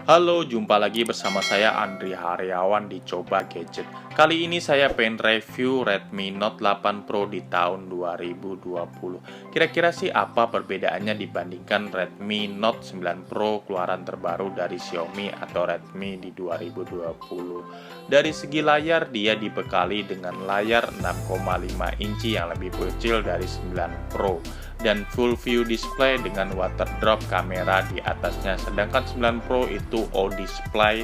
Halo, jumpa lagi bersama saya Andri Haryawan di Coba Gadget. Kali ini saya pengen review Redmi Note 8 Pro di tahun 2020. Kira-kira sih apa perbedaannya dibandingkan Redmi Note 9 Pro keluaran terbaru dari Xiaomi atau Redmi di 2020. Dari segi layar, dia dibekali dengan layar 6,5 inci yang lebih kecil dari 9 Pro dan full view display dengan water drop kamera di atasnya, sedangkan 9 Pro itu O display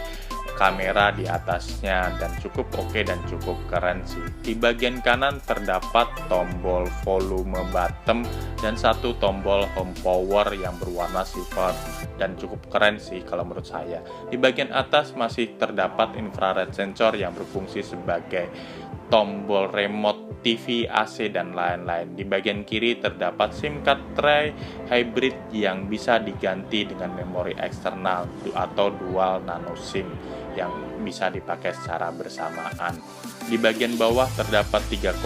kamera di atasnya dan cukup oke dan cukup keren sih. Di bagian kanan terdapat tombol volume bottom dan satu tombol home power yang berwarna silver dan cukup keren sih kalau menurut saya. Di bagian atas masih terdapat infrared sensor yang berfungsi sebagai tombol remote TV, AC, dan lain-lain. Di bagian kiri terdapat SIM card tray hybrid yang bisa diganti dengan memori eksternal atau dual nano SIM yang bisa dipakai secara bersamaan. Di bagian bawah terdapat 3,5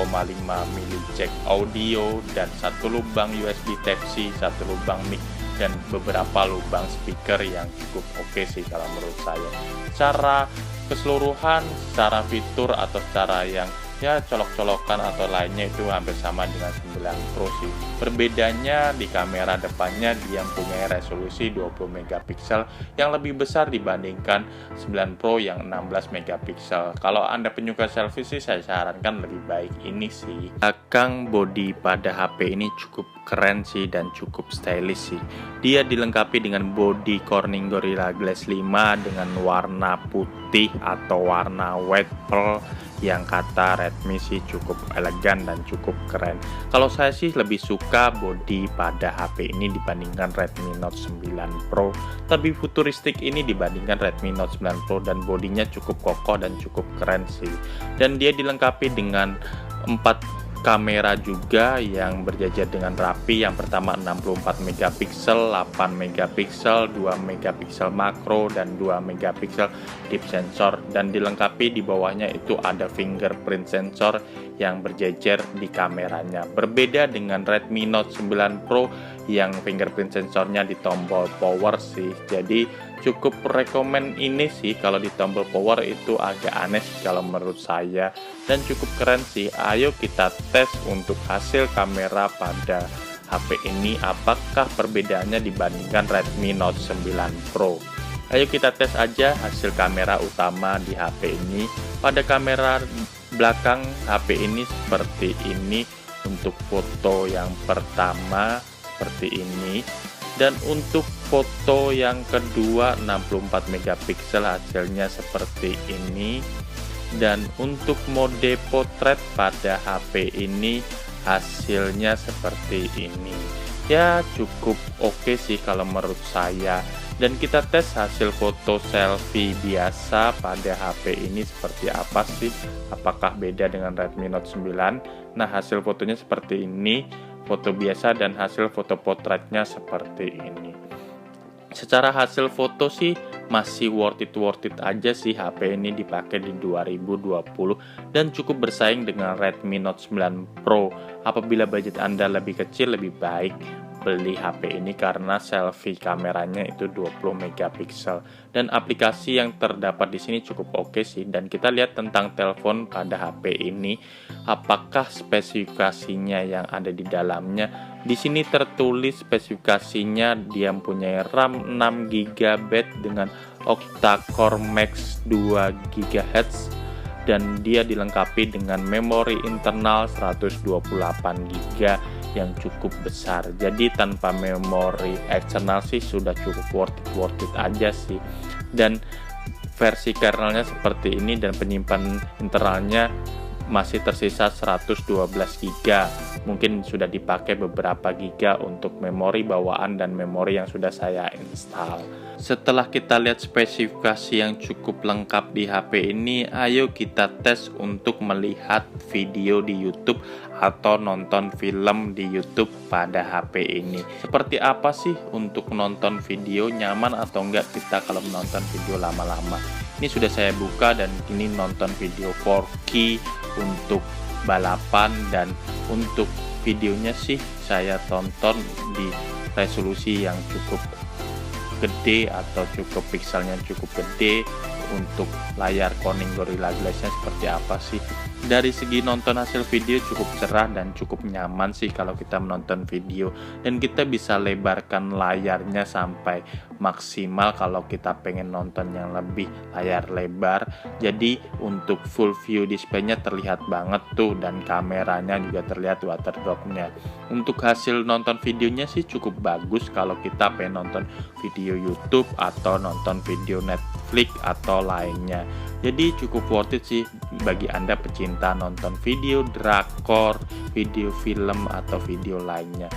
mili jack audio dan satu lubang USB Type-C, satu lubang mic, dan beberapa lubang speaker yang cukup oke sih kalau menurut saya. Secara keseluruhan, secara fitur atau secara yang colok-colokan atau lainnya itu hampir sama dengan 9 Pro sih. Perbedaannya di kamera depannya dia punya resolusi 20 megapiksel yang lebih besar dibandingkan 9 Pro yang 16 megapiksel. Kalau Anda penyuka selfie sih saya sarankan lebih baik ini sih. Belakang bodi pada HP ini cukup keren sih dan cukup stylish sih. Dia dilengkapi dengan bodi Corning Gorilla Glass 5 dengan warna putih atau warna white pearl yang kata Redmi sih cukup elegan dan cukup keren. Kalau saya sih lebih suka bodi pada HP ini dibandingkan Redmi Note 9 Pro. Lebih futuristik ini dibandingkan Redmi Note 9 Pro dan bodinya cukup kokoh dan cukup keren sih. Dan dia dilengkapi dengan 4 kamera juga yang berjajar dengan rapi. Yang pertama 64 megapiksel, 8 megapiksel, 2 megapiksel makro, dan 2 megapiksel deep sensor. Dan dilengkapi di bawahnya itu ada fingerprint sensor yang berjejer di kameranya. Berbeda dengan Redmi Note 9 Pro yang fingerprint sensornya di tombol power sih. Jadi cukup rekomen ini sih, kalau di tombol power itu agak aneh kalau menurut saya dan cukup keren sih. Ayo kita tes untuk hasil kamera pada HP ini, apakah perbedaannya dibandingkan Redmi Note 9 Pro. Ayo kita tes aja hasil kamera utama di HP ini. Pada kamera belakang HP ini seperti ini. Untuk foto yang pertama seperti ini, dan untuk foto yang kedua 64 megapiksel hasilnya seperti ini. Dan untuk mode potret pada HP ini hasilnya seperti ini. Ya cukup oke sih kalau menurut saya. Dan kita tes hasil foto selfie biasa pada HP ini seperti apa sih? Apakah beda dengan Redmi Note 9? Nah, hasil fotonya seperti ini, foto biasa, dan hasil foto potretnya seperti ini. Secara hasil foto sih masih worth it aja sih HP ini dipakai di 2020 dan cukup bersaing dengan Redmi Note 9 Pro. Apabila budget Anda lebih kecil, lebih baik beli HP ini karena selfie kameranya itu 20 megapiksel dan aplikasi yang terdapat di sini cukup oke sih. Dan kita lihat tentang telepon pada HP ini, apakah spesifikasinya yang ada di dalamnya. Di sini tertulis spesifikasinya dia mempunyai RAM 6 GB dengan octa-core max 2 GHz dan dia dilengkapi dengan memori internal 128 GB yang cukup besar. Jadi tanpa memori eksternal sih sudah cukup worth it aja sih. Dan versi kernelnya seperti ini dan penyimpan internalnya masih tersisa 112 GB. Mungkin sudah dipakai beberapa giga untuk memori bawaan dan memori yang sudah saya install. Setelah kita lihat spesifikasi yang cukup lengkap di HP ini, ayo kita tes untuk melihat video di YouTube atau nonton film di YouTube pada HP ini. Seperti apa sih untuk nonton video, nyaman atau enggak kita kalau menonton video lama-lama. Ini sudah saya buka dan ini nonton video 4K untuk balapan, dan untuk videonya sih saya tonton di resolusi yang cukup gede atau cukup pixelnya cukup gede. Untuk layar Corning Gorilla Glass-nya seperti apa sih? Dari segi nonton hasil video cukup cerah dan cukup nyaman sih kalau kita menonton video, dan kita bisa lebarkan layarnya sampai maksimal kalau kita pengen nonton yang lebih layar lebar. Jadi untuk full view display-nya terlihat banget tuh, dan kameranya juga terlihat waterdrop-nya. Untuk hasil nonton videonya sih cukup bagus kalau kita pengen nonton video YouTube atau nonton video Netflix atau lainnya. Jadi cukup worth it sih bagi Anda pecinta nonton video drakor, video film atau video lainnya.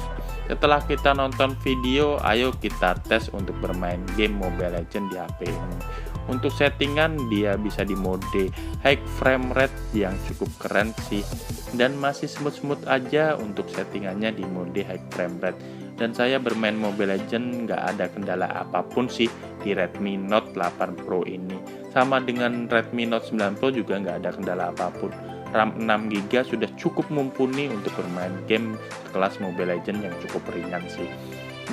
Setelah kita nonton video, ayo kita tes untuk bermain game Mobile Legends di HP ini. Untuk settingan dia bisa di mode high frame rate yang cukup keren sih, dan masih smooth-smooth aja untuk settingannya di mode high frame rate. Dan saya bermain Mobile Legends nggak ada kendala apapun sih di Redmi Note 8 Pro ini. Sama dengan Redmi Note 9 Pro juga nggak ada kendala apapun. RAM 6GB sudah cukup mumpuni untuk bermain game kelas Mobile Legends yang cukup ringan sih.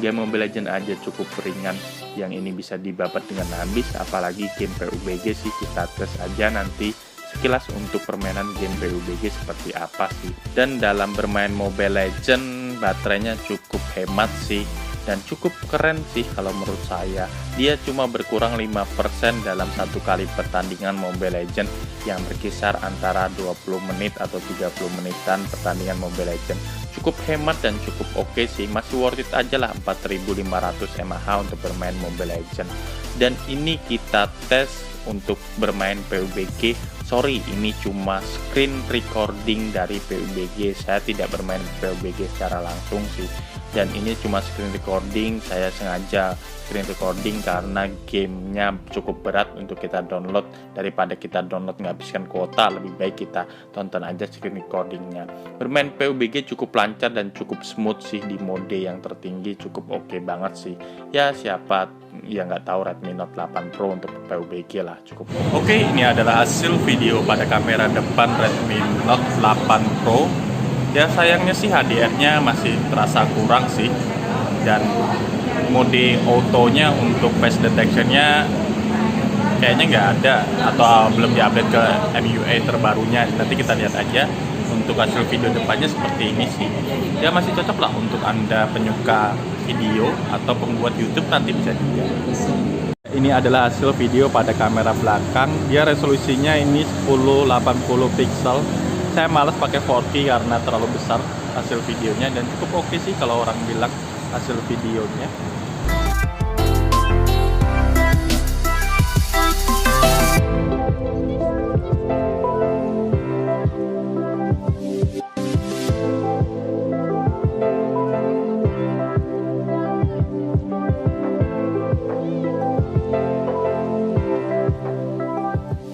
Game Mobile Legends aja cukup ringan, yang ini bisa dibabat dengan habis, apalagi game PUBG sih. Kita tes aja nanti sekilas untuk permainan game PUBG seperti apa sih. Dan dalam bermain Mobile Legends baterainya cukup hemat sih, dan cukup keren sih kalau menurut saya. Dia cuma berkurang 5% dalam satu kali pertandingan Mobile Legends yang berkisar antara 20 menit atau 30 menitan pertandingan Mobile Legends. Cukup hemat dan cukup oke sih, masih worth it aja lah 4500 mAh untuk bermain Mobile Legends. Dan ini kita tes untuk bermain PUBG. Sorry, ini cuma screen recording dari PUBG. Saya tidak bermain PUBG secara langsung sih. Dan ini cuma screen recording. Saya sengaja screen recording karena gamenya cukup berat untuk kita download. Daripada kita download menghabiskan kuota, lebih baik kita tonton aja screen recordingnya. Bermain PUBG cukup lancar dan cukup smooth sih di mode yang tertinggi. Cukup oke banget sih. Ya siapa yang nggak tahu Redmi Note 8 Pro untuk PUBG lah, cukup. Oke, ini adalah hasil video pada kamera depan Redmi Note 8 Pro. Ya sayangnya sih HDR-nya masih terasa kurang sih, dan mode autonya untuk face detection-nya kayaknya nggak ada atau belum diupdate ke MIUI terbarunya. Nanti kita lihat aja. Untuk hasil video depannya seperti ini sih. Ya masih cocok lah untuk Anda penyuka video atau pembuat YouTube, nanti bisa juga. Ini adalah hasil video pada kamera belakang. Dia resolusinya ini 1080 pixel. Saya malas pakai 4K karena terlalu besar hasil videonya, dan cukup oke sih kalau orang bilang hasil videonya.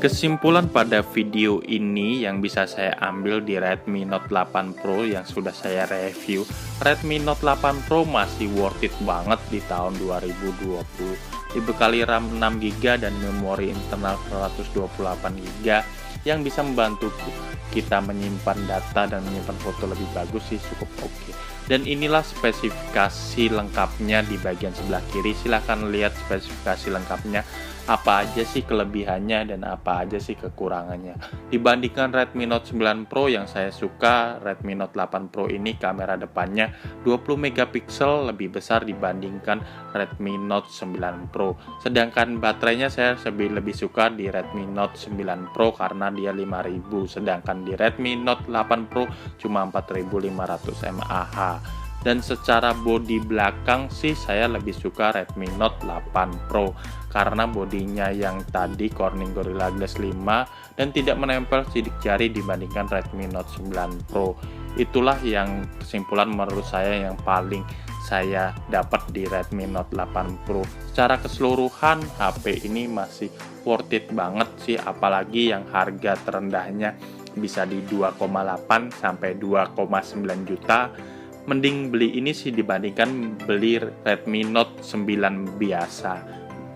Kesimpulan pada video ini yang bisa saya ambil di Redmi Note 8 Pro yang sudah saya review, Redmi Note 8 Pro masih worth it banget di tahun 2020. Dibekali RAM 6GB dan memori internal 128GB yang bisa membantu kita menyimpan data dan menyimpan foto lebih bagus sih, cukup oke. Dan inilah spesifikasi lengkapnya di bagian sebelah kiri. Silahkan lihat spesifikasi lengkapnya, apa aja sih kelebihannya dan apa aja sih kekurangannya. Dibandingkan Redmi Note 9 Pro yang saya suka, Redmi Note 8 Pro ini kamera depannya 20 megapiksel lebih besar dibandingkan Redmi Note 9 Pro. Sedangkan baterainya saya lebih suka di Redmi Note 9 Pro karena dia 5000, sedangkan di Redmi Note 8 Pro cuma 4500 mAh. Dan secara bodi belakang sih saya lebih suka Redmi Note 8 Pro karena bodinya yang tadi Corning Gorilla Glass 5 dan tidak menempel sidik jari dibandingkan Redmi Note 9 Pro. Itulah yang kesimpulan menurut saya yang paling saya dapat di Redmi Note 8 Pro. Secara keseluruhan HP ini masih worth it banget sih, apalagi yang harga terendahnya bisa di 2,8 sampai 2,9 juta. Mending beli ini sih dibandingkan beli Redmi Note 9 biasa.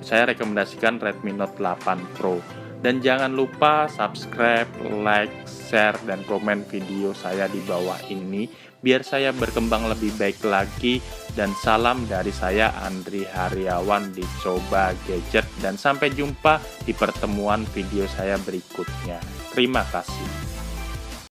Saya rekomendasikan Redmi Note 8 Pro. Dan jangan lupa subscribe, like, share, dan komen video saya di bawah ini biar saya berkembang lebih baik lagi. Dan salam dari saya Andri Haryawan di Coba Gadget, dan sampai jumpa di pertemuan video saya berikutnya. Terima kasih.